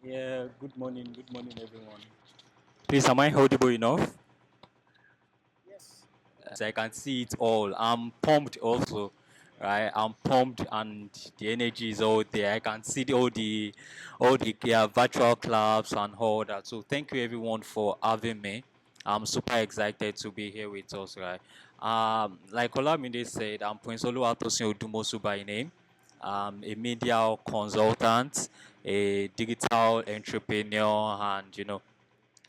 Yeah, good morning, everyone. Please, am I audible enough? As I can see it all. I'm pumped also, right? I'm pumped, and the energy is all there. I can see all the virtual clubs and all that. So thank you everyone for having me. I'm super excited to be here with us, right? Like Olamide said, I'm Prince Oluwatosin Odumosu by name. I'm a media consultant, a digital entrepreneur, and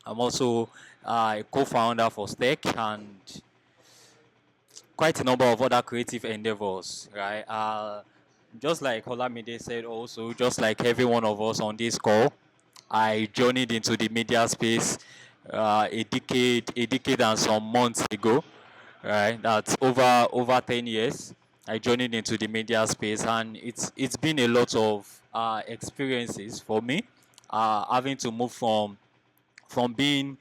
I'm also a co-founder for Stack and quite a number of other creative endeavors, right? Just like Olamide said, also, just like every one of us on this call, I journeyed into the media space a decade and some months ago, right? That's over 10 years. I journeyed into the media space, and it's been a lot of experiences for me, having to move from being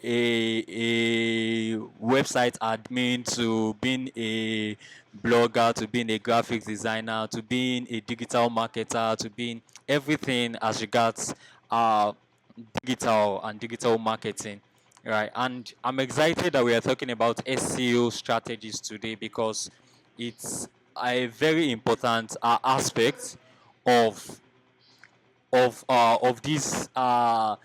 a website admin to being a blogger to being a graphics designer to being a digital marketer to being everything as regards uh, digital marketing, right? And I'm excited that we are talking about SEO strategies today because it's a very important aspect of of this what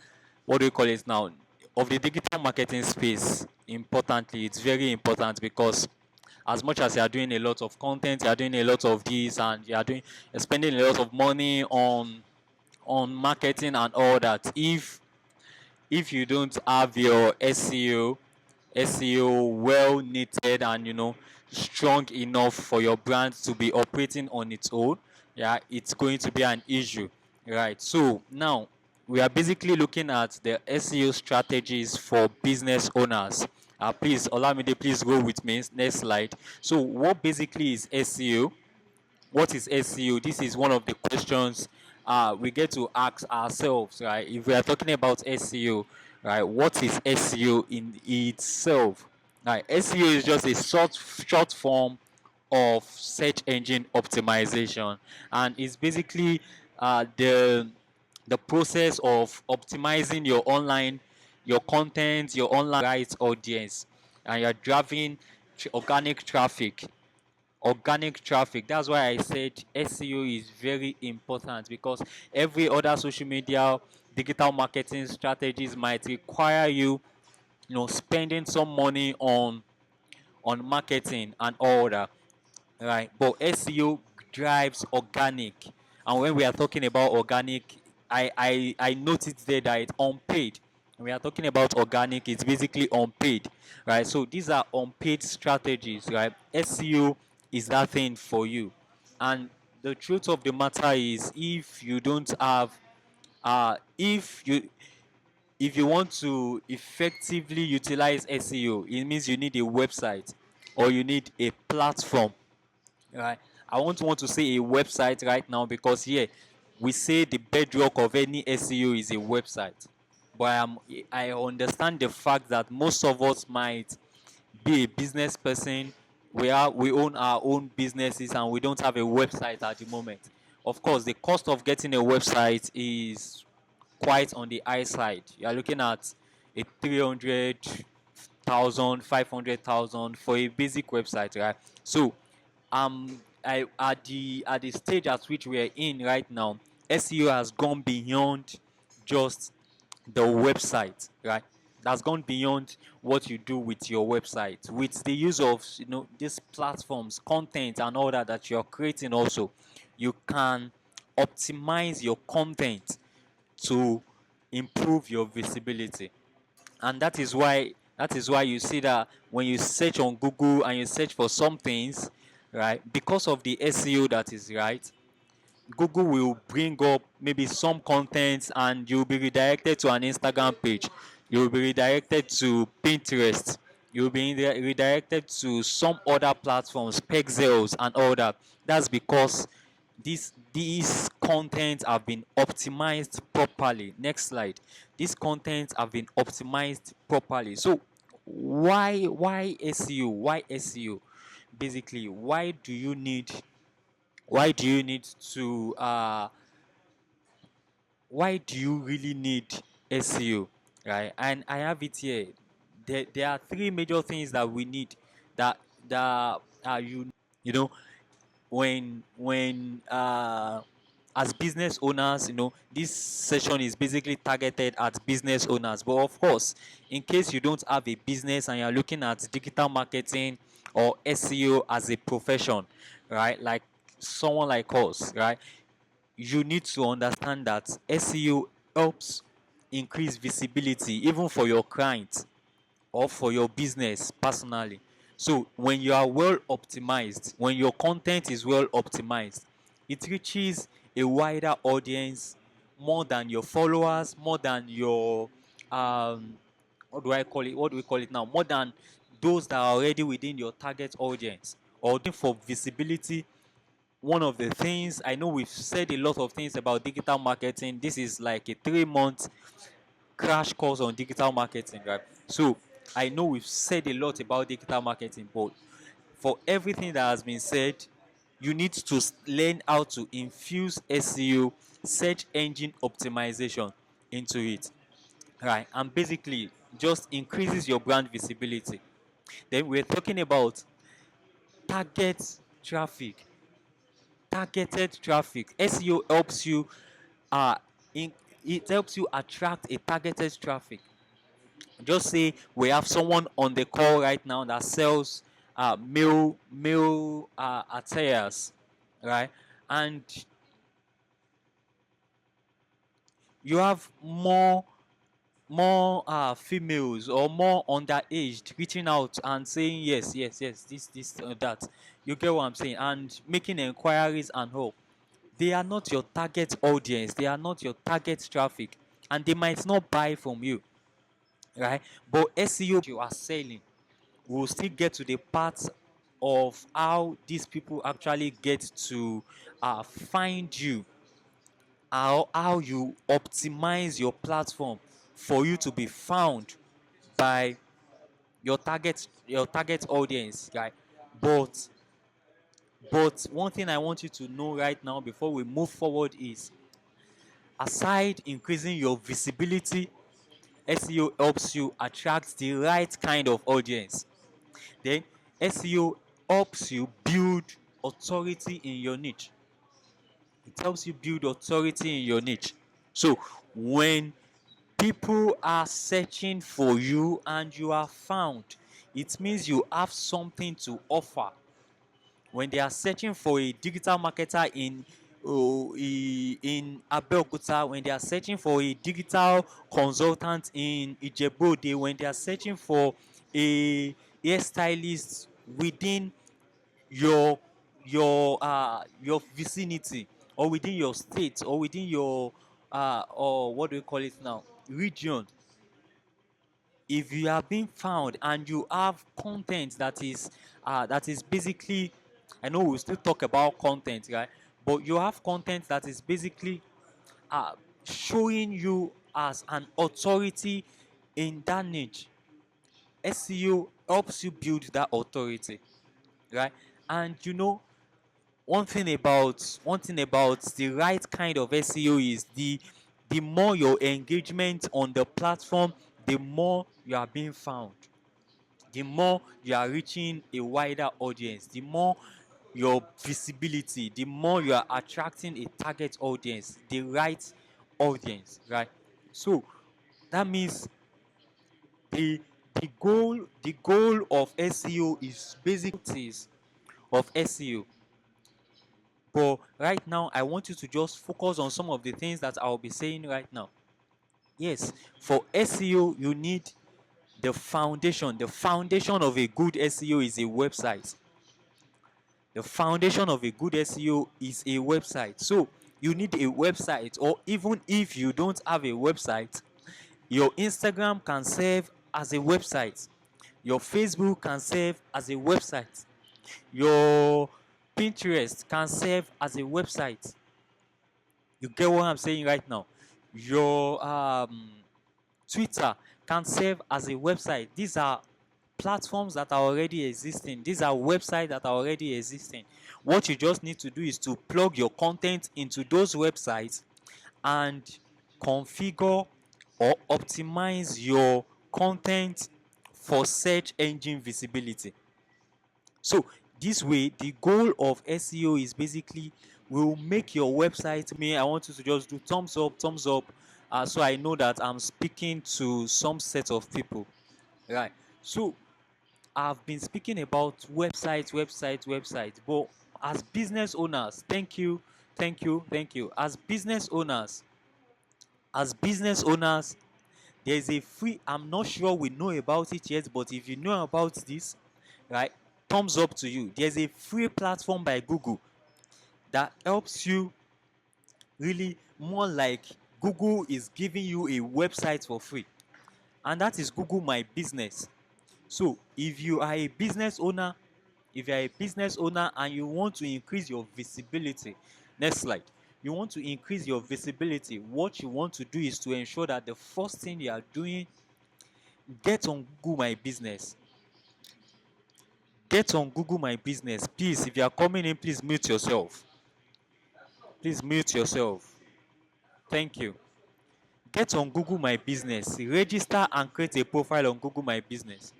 do you call it now, of the digital marketing space. Importantly, it's very important because as much as you are doing a lot of content, you are doing a lot of this, and you're spending a lot of money on marketing and all that. If you don't have your SEO well knitted and strong enough for your brand to be operating on its own, yeah, it's going to be an issue, right? So now we are basically looking at the SEO strategies for business owners. Please, Olamide, please go with me. Next slide. So what basically is SEO? What is SEO? This is one of the questions we get to ask ourselves, right? If we are talking about SEO, right, what is SEO in itself? Right, SEO is just a short form of search engine optimization, and it's basically the process of optimizing your content, your online right audience, and you're driving organic traffic. That's why I said SEO is very important, because every other social media digital marketing strategies might require spending some money on marketing and all that, right? But SEO drives organic, and when we are talking about organic, I noticed there that it's unpaid. When we are talking about organic, it's basically unpaid, right? So these are unpaid strategies, right? SEO is that thing for you. And the truth of the matter is, if you don't have if you want to effectively utilize SEO, it means you need a website or you need a platform, right? I won't want to say a website right now, because here we say the bedrock of any SEO is a website. But I understand the fact that most of us might be a business person. We own our own businesses and we don't have a website at the moment. Of course, the cost of getting a website is quite on the high side. You are looking at a 300,000, 500,000 for a basic website, right? So I at the stage at which we are in right now, SEO has gone beyond just the website, right? That's gone beyond what you do with your website. With the use of these platforms, content and all that you're creating, also you can optimize your content to improve your visibility. And that is why you see that when you search on Google and you search for some things, right, because of the SEO that is right, Google will bring up maybe some content and you'll be redirected to an Instagram page. You'll be redirected to Pinterest. You'll be redirected to some other platforms, Pexels and all that. That's because these content have been optimized properly. Next slide. These content have been optimized properly. So why SEO? Why SEO? Basically, why do you need to why do you really need SEO, right? And I have it here. There are three major things that we need, that you know when as business owners, this session is basically targeted at business owners. But of course, in case you don't have a business and you're looking at digital marketing or SEO as a profession, right? Like someone like us, right? You need to understand that SEO helps increase visibility even for your clients or for your business personally. So when you are well optimized, when your content is well optimized, it reaches a wider audience, more than your followers, more than your what do I call it? What do we call it now? More than those that are already within your target audience. Or for visibility, one of the things, I know we've said a lot of things about digital marketing. This is like a 3 month crash course on digital marketing, right? So I know we've said a lot about digital marketing, but for everything that has been said, you need to learn how to infuse SEO, search engine optimization, into it, right? And basically just increases your brand visibility. Then we're talking about target traffic. Targeted traffic. SEO helps you uh in it helps you attract a targeted traffic. Just say we have someone on the call right now that sells male attires, right? And you have more females or more underaged reaching out and saying yes, yes, yes, this that. You get what I'm saying? And making inquiries and all. They are not your target audience, they are not your target traffic, and they might not buy from you, right? But SEO you are selling, we'll still get to the part of how these people actually get to find you, how you optimize your platform for you to be found by your target audience, right? But one thing I want you to know right now before we move forward is, aside increasing your visibility, SEO helps you attract the right kind of audience. Then SEO helps you build authority in your niche. It helps you build authority in your niche. So when people are searching for you and you are found, it means you have something to offer. When they are searching for a digital marketer in Abeokuta, when they are searching for a digital consultant in Ijebu-Ode, when they are searching for a hairstylist within your your vicinity, or within your state, or within your or what do we call it now, region, if you are being found and you have content that is basically, I know we'll still talk about content, right? But you have content that is basically uh, showing you as an authority in that niche. SEO helps you build that authority, right? And one thing about the right kind of SEO is, the more your engagement on the platform, the more you are being found, the more you are reaching a wider audience, the more your visibility, the more you are attracting a target audience, the right audience, right? So that means the goal of SEO is basically of SEO. But right now, I want you to just focus on some of the things that I'll be saying right now. Yes, for SEO, you need the foundation. The foundation of a good SEO is a website. The foundation of a good SEO is a website. So you need a website, or even if you don't have a website, your Instagram can serve as a website. Your Facebook can serve as a website. Your Pinterest can serve as a website. You get what I'm saying right now? Your Twitter can serve as a website. These are platforms that are already existing. These are websites that are already existing. What you just need to do is to plug your content into those websites, and configure or optimize your content for search engine visibility. So this way, the goal of SEO is basically will make your website. I want you to just do thumbs up, so I know that I'm speaking to some set of people, right? So I've been speaking about websites, but as business owners, thank you. As business owners, there is a free. I'm not sure we know about it yet, but if you know about this, right, thumbs up to you. There's a free platform by Google that helps you really more like Google is giving you a website for free, and that is Google My Business. So if you are a business owner, and you want to increase your visibility, next slide. You want to increase your visibility. What you want to do is to ensure that the first thing you are doing, get on Google My Business. Get on Google My Business. Please, if you are coming in, please mute yourself. Please mute yourself. Thank you. Get on Google My Business. Register and create a profile on Google My Business.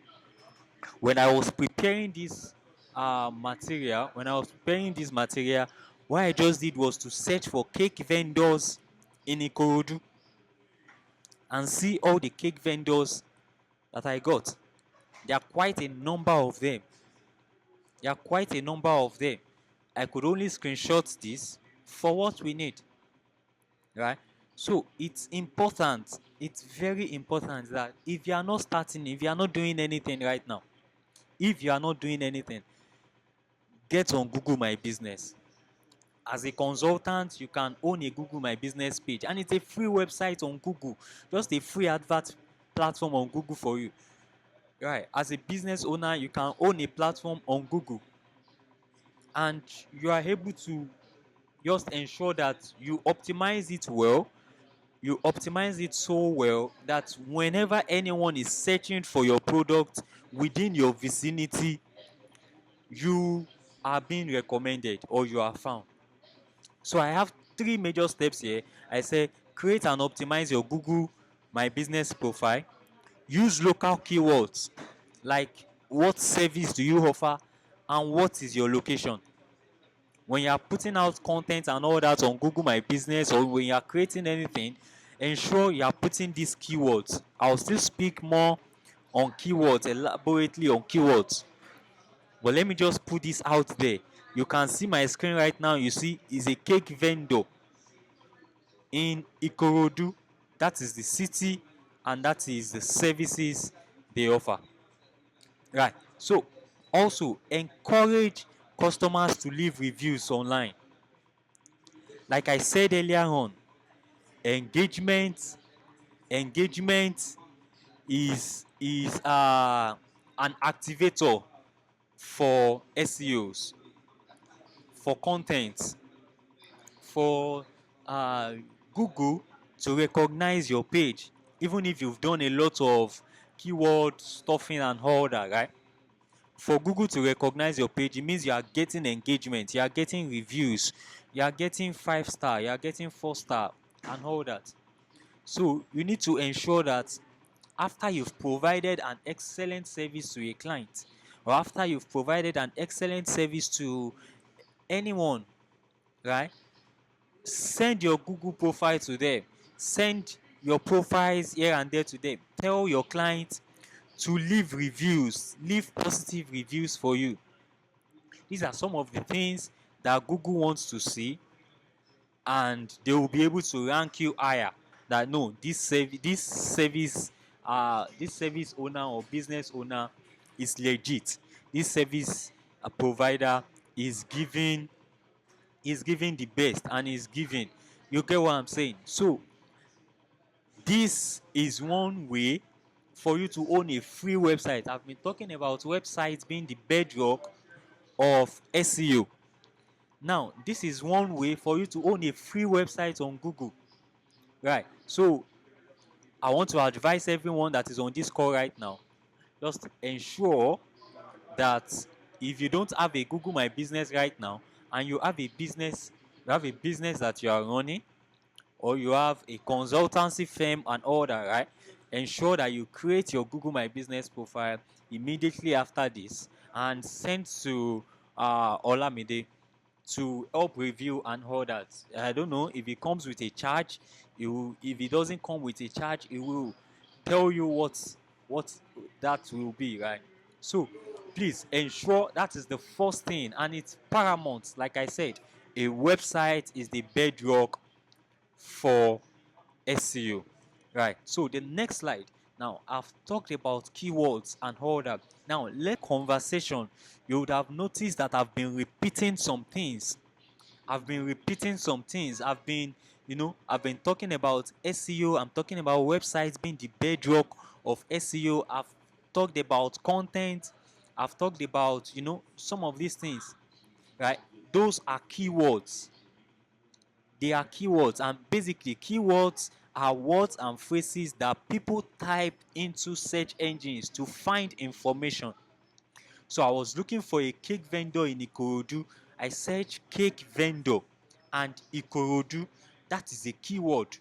When I was preparing this material, what I just did was to search for cake vendors in Ikorodu and see all the cake vendors that I got. There are quite a number of them. I could only screenshot this for what we need, right? So it's important. It's very important that if you are not starting, if you are not doing anything right now, get on Google My Business. As a consultant, you can own a Google My Business page, and it's a free website on Google, just a free advert platform on Google for you, right? As a business owner, you can own a platform on Google, and you are able to just ensure that you optimize it well. You optimize it so well that whenever anyone is searching for your product within your vicinity, you are being recommended or you are found. So I have 3 major steps here. I say create and optimize your Google My Business profile. Use local keywords like what service do you offer and what is your location. When you are putting out content and all that on Google My Business, or when you are creating anything, ensure you are putting these keywords. I'll still speak more on keywords, elaborately on keywords. But let me just put this out there. You can see my screen right now. You see, is a cake vendor in Ikorodu. That is the city, and that is the services they offer. Right. So, also encourage customers to leave reviews online. Like I said earlier on, engagement is an activator for SEOs, for content, for Google to recognize your page, even if you've done a lot of keyword stuffing and all that, right? For Google to recognize your page, it means you are getting engagement, you are getting reviews, you are getting 5-star, you are getting 4-star, and all that. So you need to ensure that after you've provided an excellent service to a client, or after you've provided an excellent service to anyone, right? Send your Google profile to them. Send your profiles here and there to them. Tell your clients to leave reviews, leave positive reviews for you. These are some of the things that Google wants to see, and they will be able to rank you higher. That no, this service owner or business owner is legit. This service provider is giving the best and is giving. You get what I'm saying? So this is one way for you to own a free website. I've been talking about websites being the bedrock of SEO. Now, this is one way for you to own a free website on Google. Right. So I want to advise everyone that is on this call right now, just ensure that if you don't have a Google My Business right now, and you have a business that you are running, or you have a consultancy firm and all that, right? Ensure that you create your Google My Business profile immediately after this and send to Olamide to help review and all that. I don't know if it comes with a charge. If it doesn't come with a charge, it will tell you what that will be, right? So please ensure that is the first thing, and it's paramount. Like I said, a website is the bedrock for SEO, right? So the next slide. Now I've talked about keywords and all that. Now let conversation. You would have noticed that I've been repeating some things. I've been talking about SEO. I'm talking about websites being the bedrock of SEO. I've talked about content. I've talked about, some of these things, right? Those are keywords. They are keywords, and basically keywords are words and phrases that people type into search engines to find information. So I was looking for a cake vendor in Ikorodu. I searched cake vendor and Ikorodu. That is a keyword.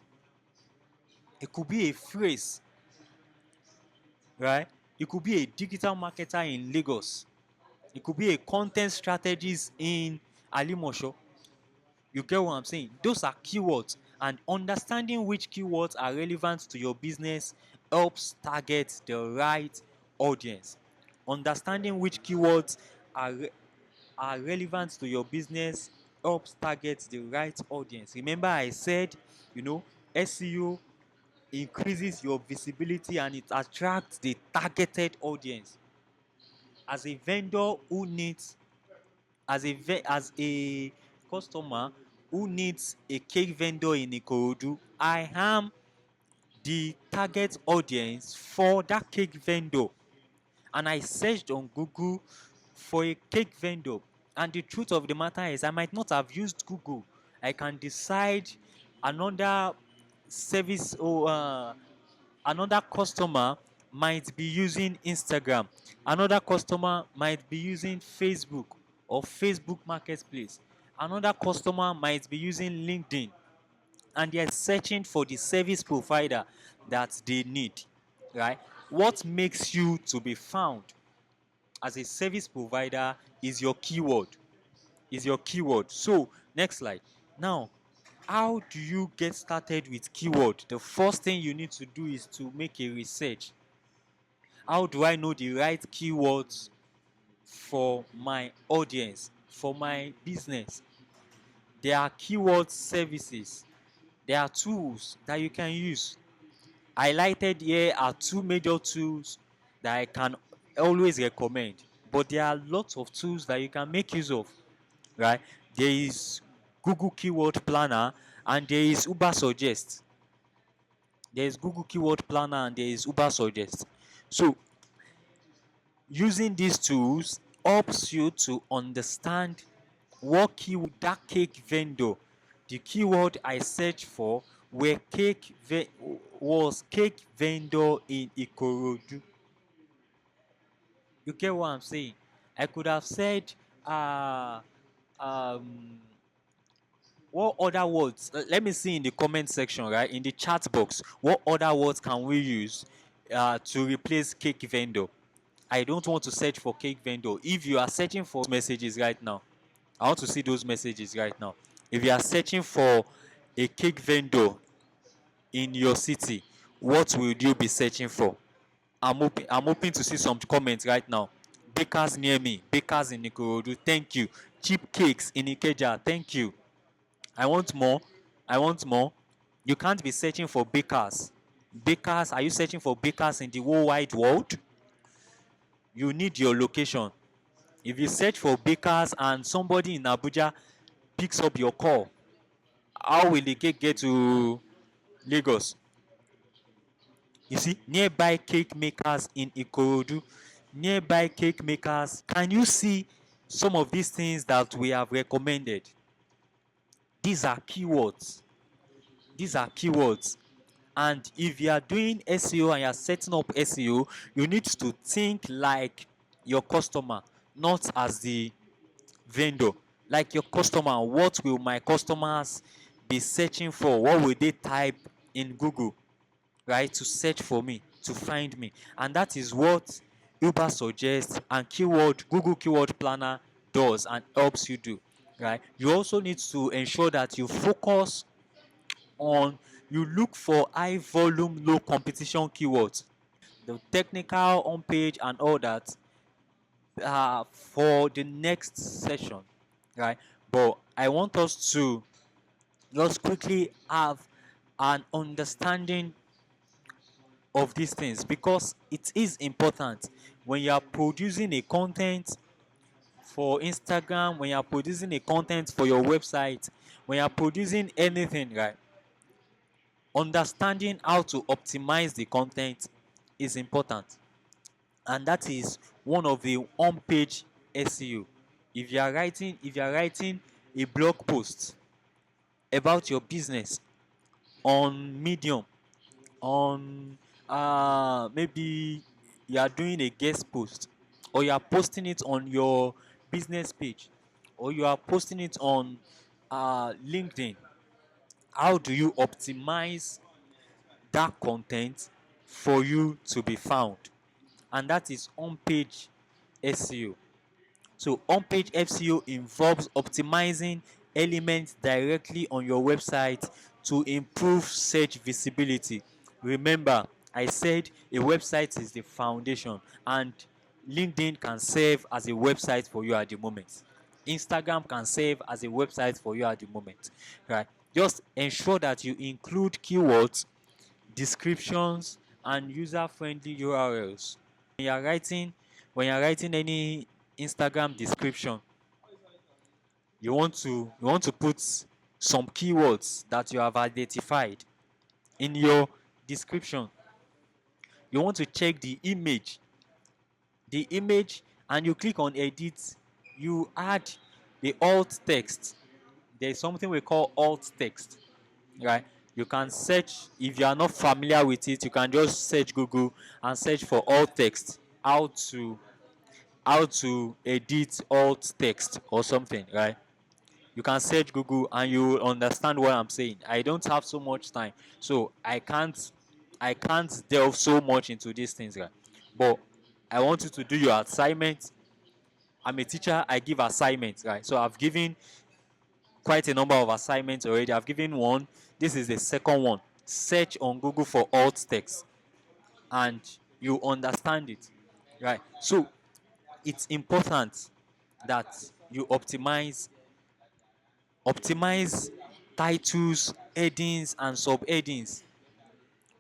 It could be a phrase, right? It could be a digital marketer in Lagos. It could be a content strategist in Alimosho. You get what I'm saying? Those are keywords, and understanding which keywords are relevant to your business helps target the right audience. Understanding which keywords are are relevant to your business helps target the right audience. Remember, I said, SEO increases your visibility and it attracts the targeted audience. As a vendor who needs, as a customer who needs a cake vendor in Ikorodu, I am the target audience for that cake vendor. And I searched on Google for a cake vendor. And the truth of the matter is, I might not have used Google. I can decide another service or another customer might be using Instagram. Another customer might be using Facebook or Facebook Marketplace. Another customer might be using LinkedIn, and they're searching for the service provider that they need, right? What makes you to be found as a service provider is your keyword. So next slide. Now, how do you get started with keyword? The first thing you need to do is to make a research. How do I know the right keywords for my audience, for my business? There are keyword services. There are tools that you can use. Highlighted here are two major tools that I can always recommend. But there are lots of tools that you can make use of, right? There is Google Keyword Planner and there is Uber Suggest. There is Google Keyword Planner and there is Uber Suggest. So using these tools helps you to understand what keyword that cake vendor, the keyword I searched for was cake vendor in Ikorodu. You get what I'm saying? I could have said um what other words, let me see in the comment section, right, in the chat box, what other words can we use to replace cake vendor. I don't want to search for cake vendor. If you are searching for messages right now, I want to see those messages right now. If you are searching for a cake vendor in your city, what will you be searching for? I'm hoping to see some comments right now. Bakers near me, bakers in Ikorodu, thank you. Cheap cakes in Ikeja, thank you. I want more. I want more. You can't be searching for bakers. Bakers, are you searching for bakers in the whole wide world? You need your location. If you search for bakers and somebody in Abuja picks up your call, how will the cake get to Lagos? You see, nearby cake makers in Ikorodu, nearby cake makers. Can you see some of these things that we have recommended? These are keywords. These are keywords. And if you are doing SEO and you are setting up SEO, you need to think like your customer, not as the vendor. Like your customer, what will my customers be searching for? What will they type in Google, right, to search for me, to find me? And that is what Uber suggests and Google Keyword Planner does and helps you do, right? You also need to ensure that you focus on, you look for high volume, low competition keywords. The technical on page and all that for the next session, right? But I want us to just quickly have an understanding of these things, because it is important when you are producing a content for Instagram, when you are producing a content for your website, when you are producing anything, right? Understanding how to optimize the content is important, and that is one of the on-page SEO. If you are writing a blog post about your business on Medium, on maybe you are doing a guest post, or you are posting it on your business page, or you are posting it on LinkedIn, how do you optimize that content for you to be found? And that is on-page SEO. So on-page SEO involves optimizing elements directly on your website to improve search visibility. Remember, I said a website is the foundation, and LinkedIn can serve as a website for you at the moment. Instagram can serve as a website for you at the moment, right? Just ensure that you include keywords, descriptions, and user-friendly URLs. When you're writing any Instagram description, you want to put some keywords that you have identified in your description. You want to check the image, and you click on edit. You add the alt text. There's something we call alt text, right? You can search. If you are not familiar with it, you can just search Google and search for alt text, how to edit alt text or something, right? You can search Google and you will understand what I'm saying. I don't have so much time, so I can't delve so much into these things, right? But I want you to do your assignment. I'm a teacher, I give assignments, right? So I've given quite a number of assignments already. I've given one. This is the second one. Search on Google for alt text and you understand it, right? So it's important that you optimize titles, headings, and subheadings.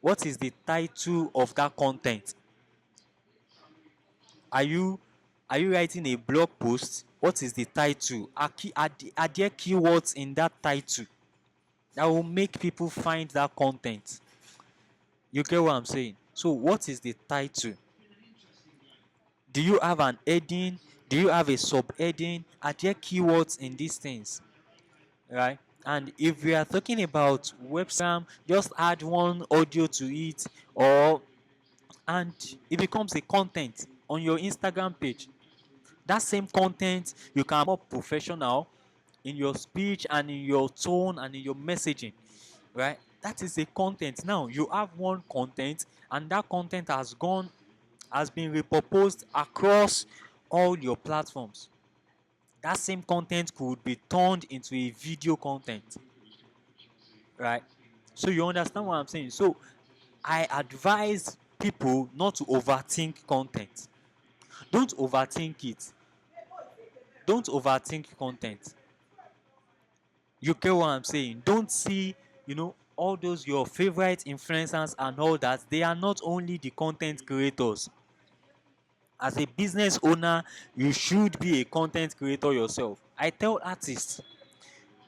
What is the title of that content? Are you writing a blog post? What is the title? Are there keywords in that title that will make people find that content? You get what I'm saying? So what is the title? Do you have an heading? Do you have a subheading? Are there keywords in these things? Right? And if we are talking about website, just add one audio to it, or and it becomes a content on your Instagram page. That same content, you can be more professional in your speech and in your tone and in your messaging, right? That is a content. Now you have one content, and that content has been repurposed across all your platforms. That same content could be turned into a video content, right? So you understand what I'm saying? So I advise people not to overthink content. Don't overthink it. Don't overthink content. You get what I'm saying? Don't see, all those your favorite influencers and all that. They are not only the content creators. As a business owner, you should be a content creator yourself. I tell artists,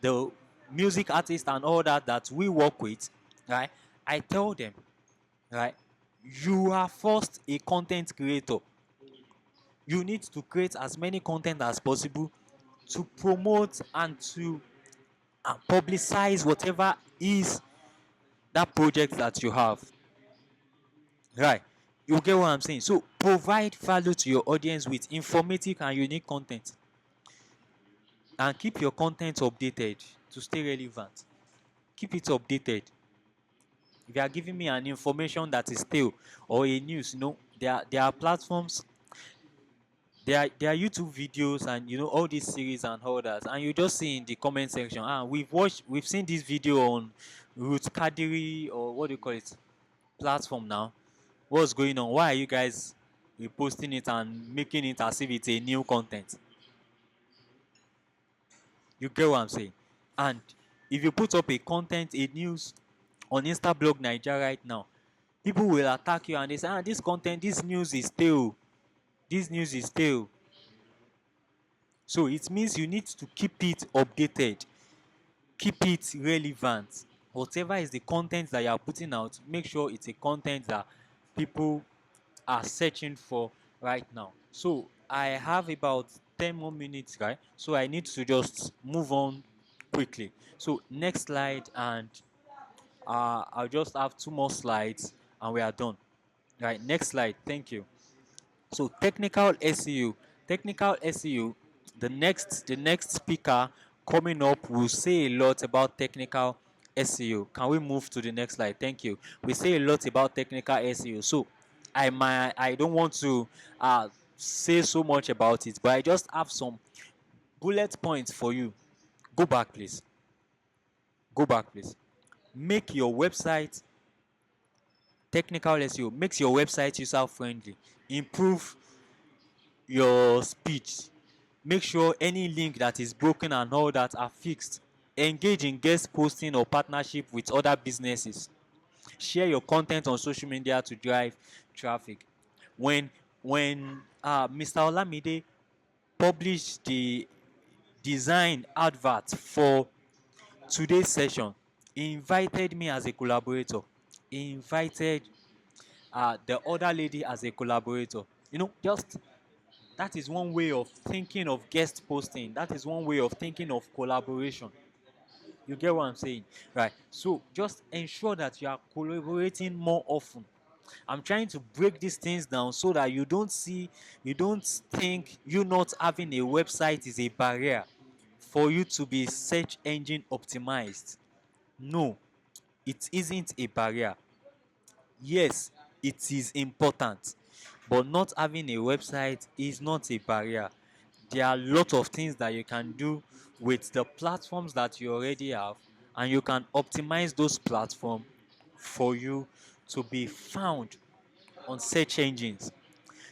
the music artists and all that we work with, right? I tell them, right? You are first a content creator. You need to create as many content as possible to promote and to publicize whatever is that project that you have, right? You get what I'm saying? So provide value to your audience with informative and unique content, and keep your content updated to stay relevant. keep it updated. If you are giving me an information that is stale or a news, there are platforms, there are YouTube videos, and all these series and others, and you just see in the comment section, we've seen this video on Ruth Kadiri, or what do you call it, platform now. What's going on? Why are you guys reposting it and making it as if it's a new content? You get what I'm saying? And if you put up a content, a news on Instablog Nigeria right now, people will attack you and they say, this content, this news is stale. This news is stale. So it means you need to keep it updated, keep it relevant. Whatever is the content that you are putting out, make sure it's a content that people are searching for right now. So I have about 10 more minutes, right? So I need to just move on quickly. So next slide, and I'll just have 2 more slides and we are done. Right, next slide. Thank you. So technical SEO, technical SEO. The next speaker coming up will say a lot about technical SEO. Can we move to the next slide? Thank you. We say a lot about technical SEO. So I don't want to say so much about it, but I just have some bullet points for you. Go back, please. Go back, please. Make your website technical SEO makes your website user friendly. Improve your speech. Make sure any link that is broken and all that are fixed. Engage in guest posting or partnership with other businesses. Share your content on social media to drive traffic. When Mr. Olamide published the design advert for today's session, he invited me as a collaborator. He invited the other lady as a collaborator. Just that is one way of thinking of guest posting. That is one way of thinking of collaboration. You get what I'm saying? Right. So just ensure that you are collaborating more often. I'm trying to break these things down so that you don't think you not having a website is a barrier for you to be search engine optimized. No, it isn't a barrier. Yes, it is important, but not having a website is not a barrier. There are a lot of things that you can do with the platforms that you already have, and you can optimize those platforms for you to be found on search engines.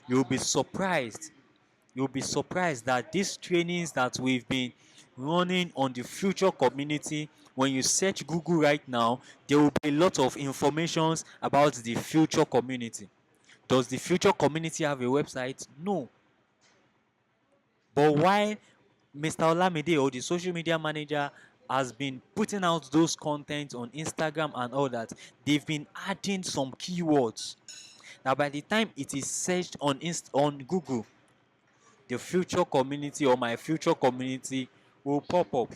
You'll be surprised. You'll be surprised that these trainings that we've been running on the future community, when you search Google right now, there will be a lot of informations about the future community. Does the future community have a website? No. But while Mr. Olamide, or the social media manager, has been putting out those content on Instagram and all that, they've been adding some keywords. Now, by the time it is searched on Google, the future community or my future community will pop up.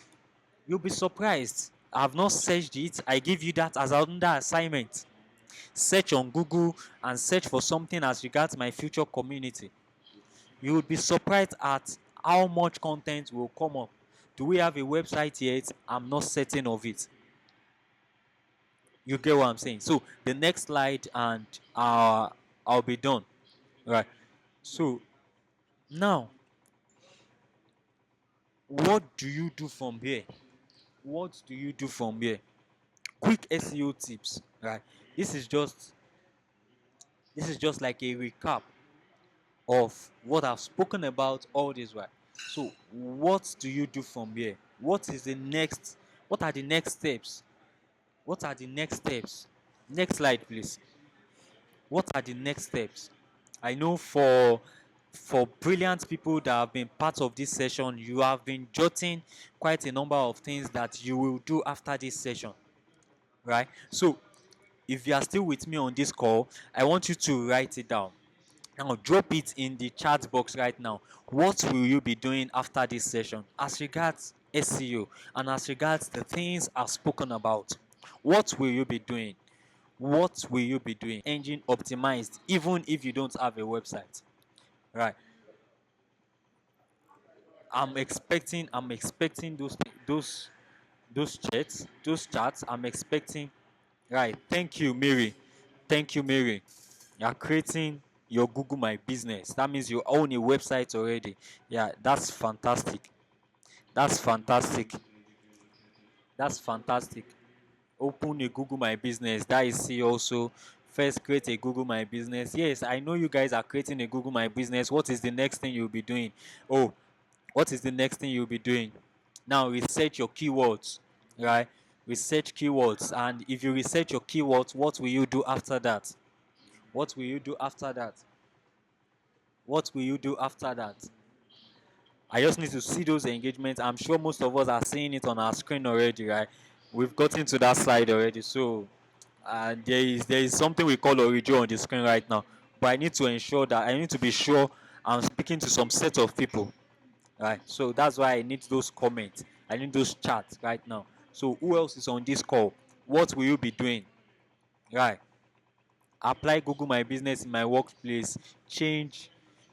You'll be surprised. I have not searched it. I give you that as another assignment. Search on Google and search for something as regards my future community. You will be surprised at how much content will come up. Do we have a website yet? I'm not certain of it. You get what I'm saying? So the next slide, and I'll be done. Right. So now, what do you do from here? What do you do from here? Quick SEO tips. Right. This is just like a recap of what I've spoken about all this while. So what do you do from here? What are the next steps? What are the next steps? Next slide, please. What are the next steps? I know for brilliant people that have been part of this session, you have been jotting quite a number of things that you will do after this session, right? So if you are still with me on this call, I want you to write it down. Now drop it in the chat box right now. What will you be doing after this session as regards SEO and as regards the things I've spoken about? What will you be doing? What will you be doing? Engine optimized, even if you don't have a website, right? I'm expecting those those chats. I'm expecting. Right. Thank you, Mary. Thank you, Mary. You're creating your Google My Business. That means you own a website already. Yeah, that's fantastic. That's fantastic. That's fantastic. Open a Google My Business. That is C also. First, create a Google My Business. Yes, I know you guys are creating a Google My Business. What is the next thing you'll be doing? Oh, what is the next thing you'll be doing? Now, research your keywords, right? Research keywords. And if you research your keywords, what will you do after that? What will you do after that? What will you do after that? I just need to see those engagements. I'm sure most of us are seeing it on our screen already, right? We've gotten to that slide already. So there is something we call origin on the screen right now. But I need to ensure that I need to be sure I'm speaking to some set of people, right? So that's why I need those comments. I need those chats right now. So who else is on this call? What will you be doing? Right. Apply Google My Business in my workplace. Change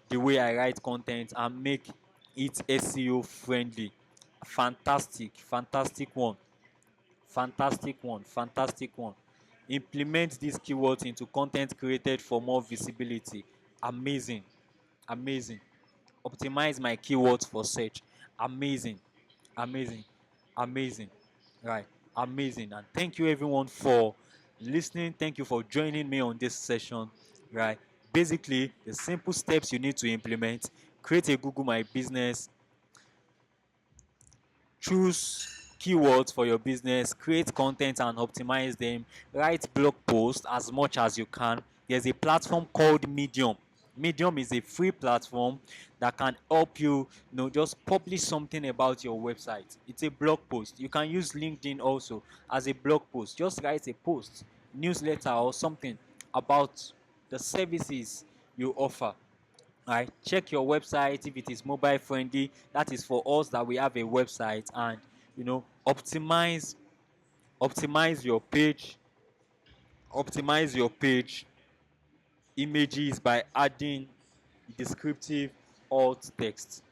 the way I write content and make it SEO friendly. Fantastic, fantastic one. Fantastic one, fantastic one. Implement these keywords into content created for more visibility. Amazing, amazing. Optimize my keywords for search. Amazing, amazing, amazing. Right, amazing. And thank you everyone for listening. Thank you for joining me on this session. Right, basically the simple steps you need to implement: create a Google My Business, choose keywords for your business, create content and optimize them, write blog posts as much as you can. There's a platform called Medium. Medium is a free platform that can help you, just publish something about your website. It's a blog post. You can use LinkedIn also as a blog post. Just write a post, newsletter or something about the services you offer. Right, check your website if it is mobile friendly. That is for us that we have a website. And optimize your page. Optimize your page images by adding descriptive alt text.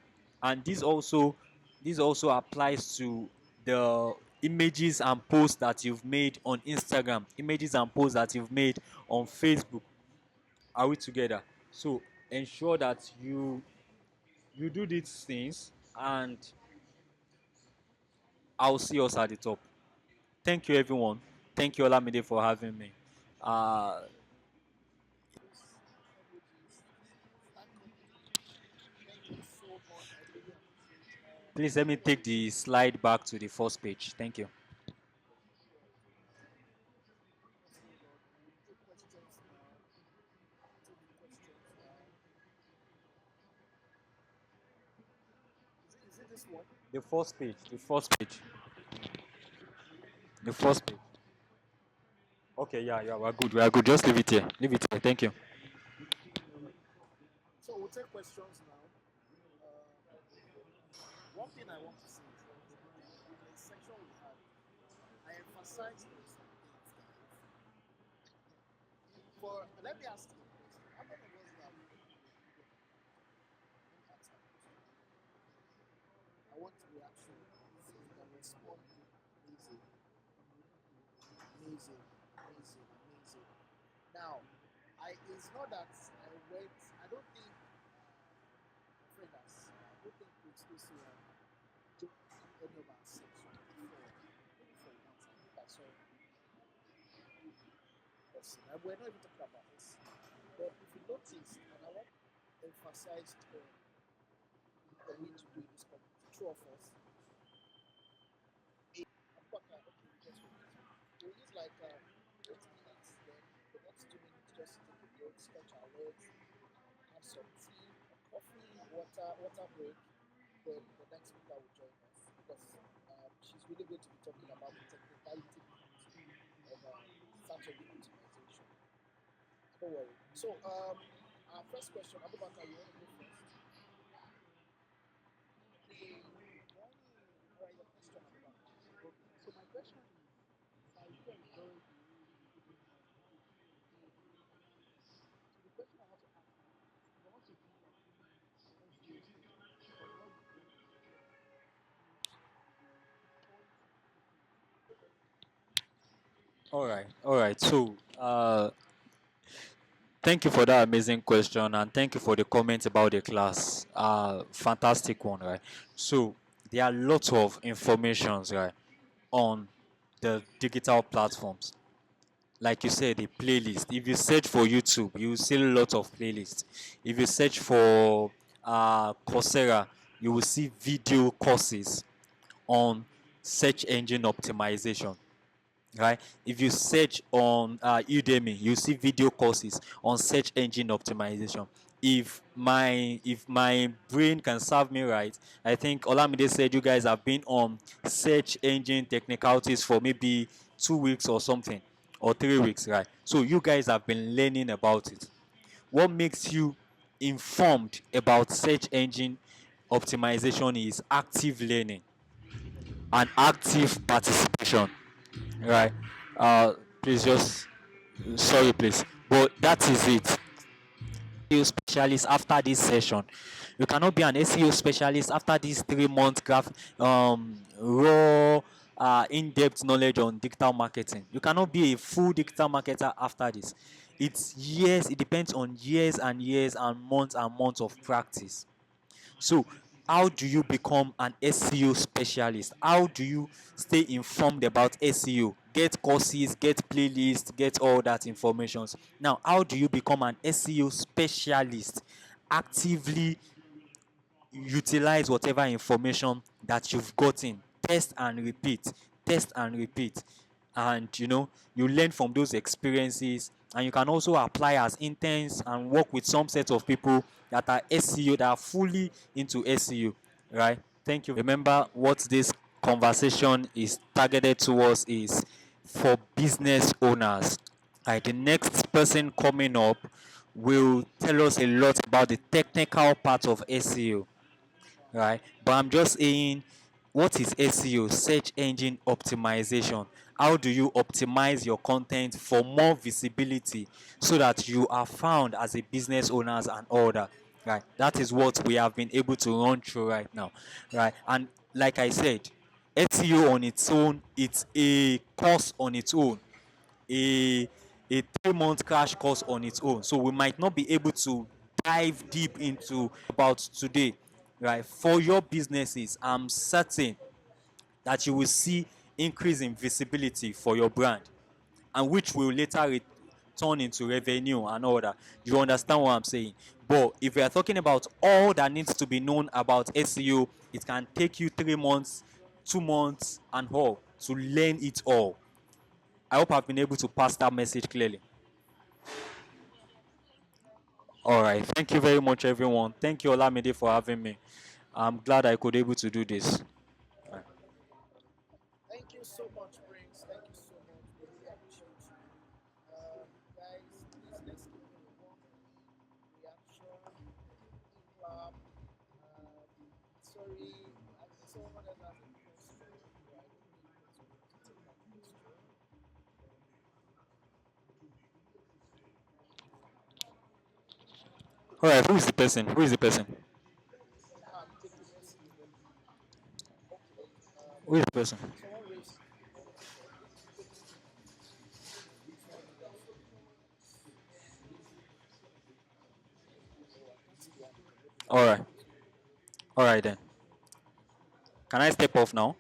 And this also applies to the images and posts that you've made on Instagram, images and posts that you've made on Facebook. Are we together? So ensure that you do these things, and I'll see us at the top. Thank you, everyone. Thank you, Olamide, for having me. Uh, please let me take the slide back to the first page. Thank you. The first page. The first page. The first page. Okay, yeah, yeah, we're good. We're good. Just leave it here. Leave it here. Thank you. All right. So, thank you for that amazing question, and thank you for the comments about the class. Fantastic one, right? So, there are lots of informations, right, on the digital platforms. Like you said, the playlist. If you search for YouTube, you will see a lot of playlists. If you search for Coursera, you will see video courses on search engine optimization, right? If you search on Udemy, you see video courses on search engine optimization. If my brain can serve me right, I think Olamide said you guys have been on search engine technicalities for maybe 2 weeks or something, or 3 weeks, right? So you guys have been learning about it. What makes you informed about search engine optimization is active learning and active participation, right? Please just sorry, please, but that is it. SEO specialist after this session. You cannot be an SEO specialist after this 3 month raw in-depth knowledge on digital marketing. You cannot be a full digital marketer after this. It's years, it depends on years and years and months of practice. So, how do you become an SEO specialist? How do you stay informed about SEO? Get courses, get playlists, get all that information. Now, how do you become an SEO specialist? Actively utilize whatever information that you've gotten. Test and repeat. Test and repeat. And you learn from those experiences, and you can also apply as interns and work with some set of people that are SEO, that are fully into SEO, right? Thank you. Remember, what this conversation is targeted towards is for business owners. Right, the next person coming up will tell us a lot about the technical part of SEO, right? But I'm just saying, what is SEO? Search engine optimization. How do you optimize your content for more visibility so that you are found as a business owners and all that, right? That is what we have been able to run through right now, right? And like I said, SEO on its own, it's a course on its own, a a 3 month crash course on its own. So we might not be able to dive deep into about today, right? For your businesses, I'm certain that you will see increase in visibility for your brand, and which will later turn into revenue and all that. You understand what I'm saying? But if we are talking about all that needs to be known about SEO, it can take you 3 months, 2 months, and all to learn it all. I hope I've been able to pass that message clearly. All right. Thank you very much, everyone. Thank you, Olamide, for having me. I'm glad I could able to do this. All right. All right. Who is the person? Who is the person? Who is the person? All right. All right then. Can I step off now?